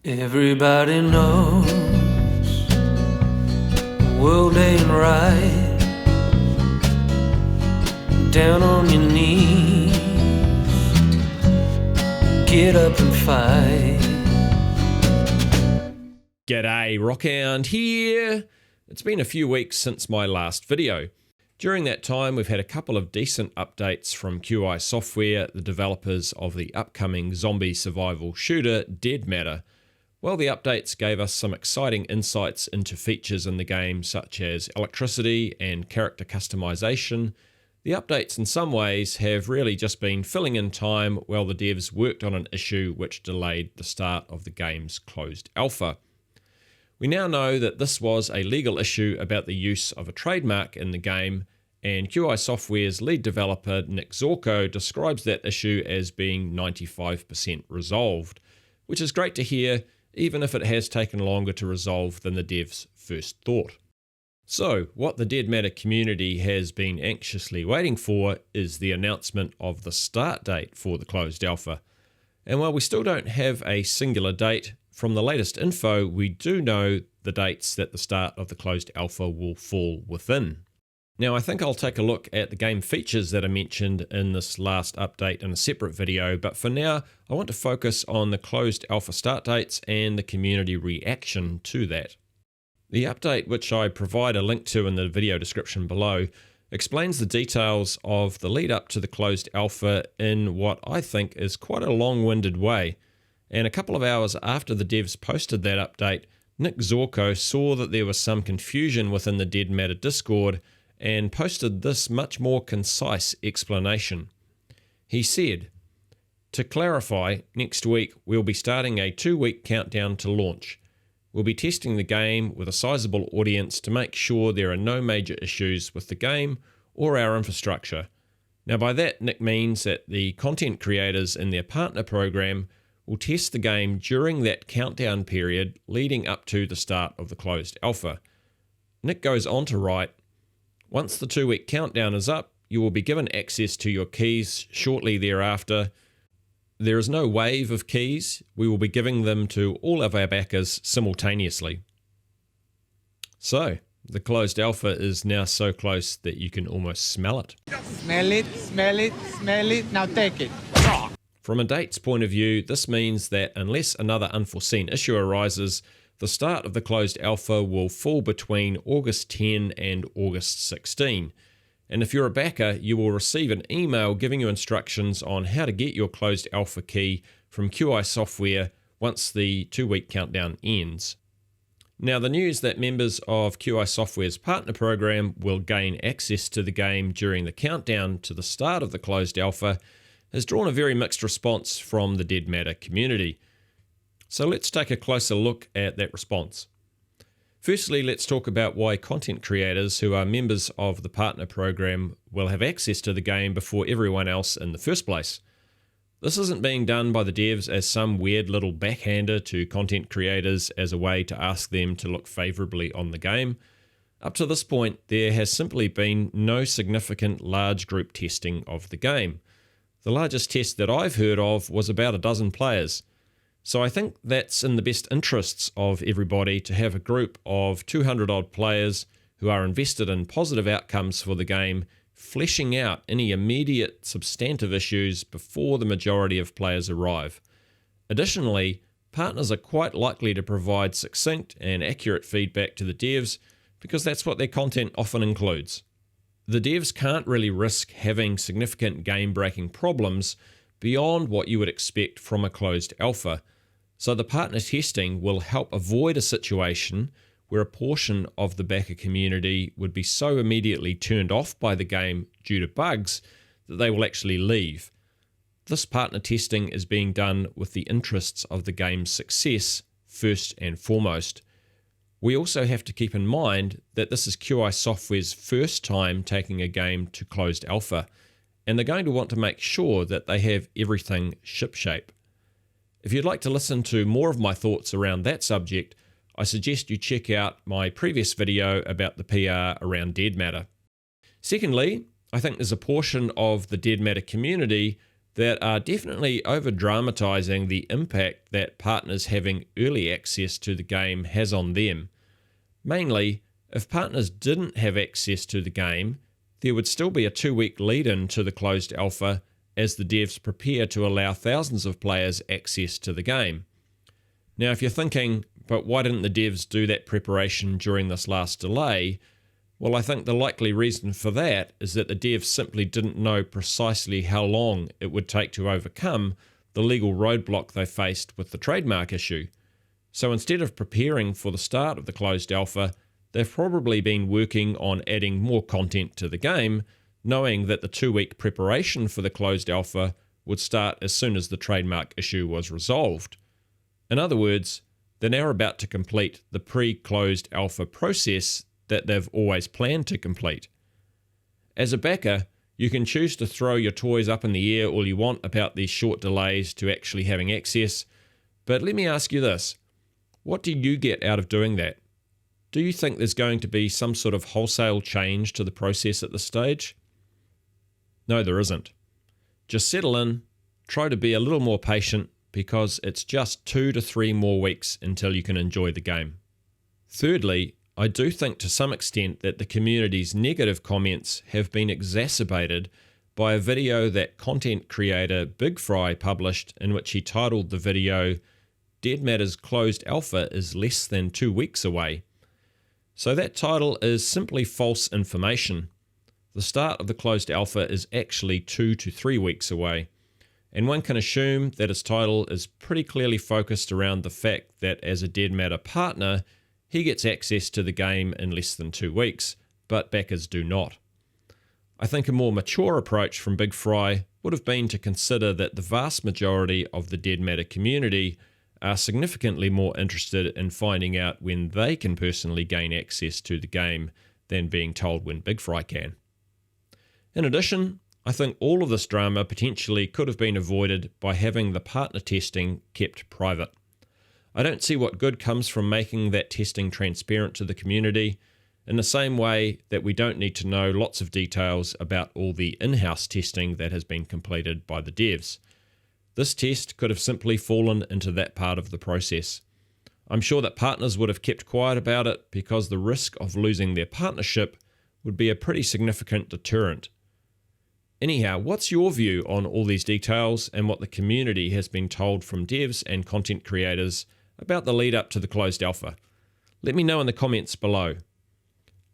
Everybody knows the world ain't right. Down on your knees, get up and fight. G'day, Rockhound here. It's been a few weeks since my last video. During that time, we've had a couple of decent updates from QI Software, the developers of the upcoming zombie survival shooter Dead Matter. Well, the updates gave us some exciting insights into features in the game such as electricity and character customization. The updates in some ways have really just been filling in time while the devs worked on an issue which delayed the start of the game's closed alpha. We now know that this was a legal issue about the use of a trademark in the game, and QI Software's lead developer Nick Zorko describes that issue as being 95% resolved, which is great to hear, even if it has taken longer to resolve than the devs first thought. So, what the Dead Matter community has been anxiously waiting for is the announcement of the start date for the closed alpha. And while we still don't have a singular date, from the latest info we do know the dates that the start of the closed alpha will fall within. Now, I think I'll take a look at the game features that are mentioned in this last update in a separate video, but for now I want to focus on the closed alpha start dates and the community reaction to that. The update, which I provide a link to in the video description below, explains the details of the lead up to the closed alpha in what I think is quite a long-winded way. And a couple of hours after the devs posted that update, Nick Zorko saw that there was some confusion within the Dead Matter Discord and posted this much more concise explanation. He said, "To clarify, next week we'll be starting a 2-week countdown to launch. We'll be testing the game with a sizable audience to make sure there are no major issues with the game or our infrastructure." Now by that, Nick means that the content creators in their partner program will test the game during that countdown period leading up to the start of the closed alpha. Nick goes on to write, "Once the 2-week countdown is up, you will be given access to your keys shortly thereafter. There is no wave of keys. We will be giving them to all of our backers simultaneously." So, the closed alpha is now so close that you can almost smell it. Smell it, smell it, smell it, now take it. From a date's point of view, this means that unless another unforeseen issue arises, the start of the closed alpha will fall between August 10 and August 16. And if you're a backer, you will receive an email giving you instructions on how to get your closed alpha key from QI Software once the 2-week countdown ends. Now, the news that members of QI Software's partner program will gain access to the game during the countdown to the start of the closed alpha has drawn a very mixed response from the Dead Matter community. So let's take a closer look at that response. Firstly, let's talk about why content creators who are members of the partner program will have access to the game before everyone else in the first place. This isn't being done by the devs as some weird little backhander to content creators as a way to ask them to look favourably on the game. Up to this point, there has simply been no significant large group testing of the game. The largest test that I've heard of was about a dozen players. So I think that's in the best interests of everybody to have a group of 200 odd players who are invested in positive outcomes for the game, fleshing out any immediate substantive issues before the majority of players arrive. Additionally, partners are quite likely to provide succinct and accurate feedback to the devs because that's what their content often includes. The devs can't really risk having significant game-breaking problems beyond what you would expect from a closed alpha, so the partner testing will help avoid a situation where a portion of the backer community would be so immediately turned off by the game due to bugs that they will actually leave. This partner testing is being done with the interests of the game's success first and foremost. We also have to keep in mind that this is QI Software's first time taking a game to closed alpha, and they're going to want to make sure that they have everything shipshape. If you'd like to listen to more of my thoughts around that subject, I suggest you check out my previous video about the PR around Dead Matter. Secondly, I think there's a portion of the Dead Matter community that are definitely over-dramatising the impact that partners having early access to the game has on them. Mainly, if partners didn't have access to the game, there would still be a 2-week lead-in to the closed alpha as the devs prepare to allow thousands of players access to the game. Now, if you're thinking, but why didn't the devs do that preparation during this last delay? Well, I think the likely reason for that is that the devs simply didn't know precisely how long it would take to overcome the legal roadblock they faced with the trademark issue. So instead of preparing for the start of the closed alpha, they've probably been working on adding more content to the game, knowing that the 2-week preparation for the closed alpha would start as soon as the trademark issue was resolved. In other words, they're now about to complete the pre-closed alpha process that they've always planned to complete. As a backer, you can choose to throw your toys up in the air all you want about these short delays to actually having access, but let me ask you this. What do you get out of doing that? Do you think there's going to be some sort of wholesale change to the process at this stage? No, there isn't. Just settle in, try to be a little more patient, because it's just 2 to 3 more weeks until you can enjoy the game. Thirdly, I do think to some extent that the community's negative comments have been exacerbated by a video that content creator Big Fry published, in which he titled the video, "Dead Matter's Closed Alpha is Less Than 2 Weeks Away." So that title is simply false information. The start of the closed alpha is actually 2 to 3 weeks away, and one can assume that his title is pretty clearly focused around the fact that as a Dead Matter partner, he gets access to the game in less than 2 weeks, but backers do not. I think a more mature approach from Big Fry would have been to consider that the vast majority of the Dead Matter community are significantly more interested in finding out when they can personally gain access to the game than being told when Big Fry can. In addition, I think all of this drama potentially could have been avoided by having the partner testing kept private. I don't see what good comes from making that testing transparent to the community, in the same way that we don't need to know lots of details about all the in-house testing that has been completed by the devs. This test could have simply fallen into that part of the process. I'm sure that partners would have kept quiet about it because the risk of losing their partnership would be a pretty significant deterrent. Anyhow, what's your view on all these details and what the community has been told from devs and content creators about the lead up to the closed alpha? Let me know in the comments below.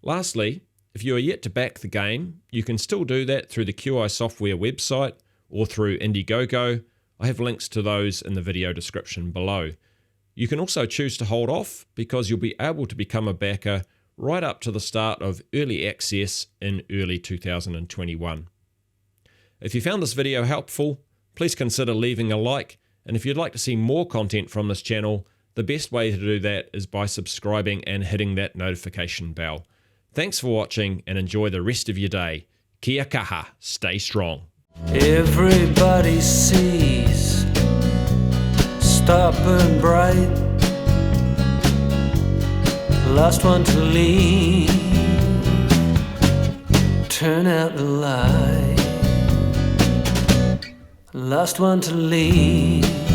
Lastly, if you are yet to back the game, you can still do that through the QI Software website or through Indiegogo. I have links to those in the video description below. You can also choose to hold off because you'll be able to become a backer right up to the start of early access in early 2021. If you found this video helpful, please consider leaving a like, and if you'd like to see more content from this channel, the best way to do that is by subscribing and hitting that notification bell. Thanks for watching and enjoy the rest of your day. Kia kaha, stay strong. Everybody sees, stop and bright, last one to leave, turn out the light, last one to leave.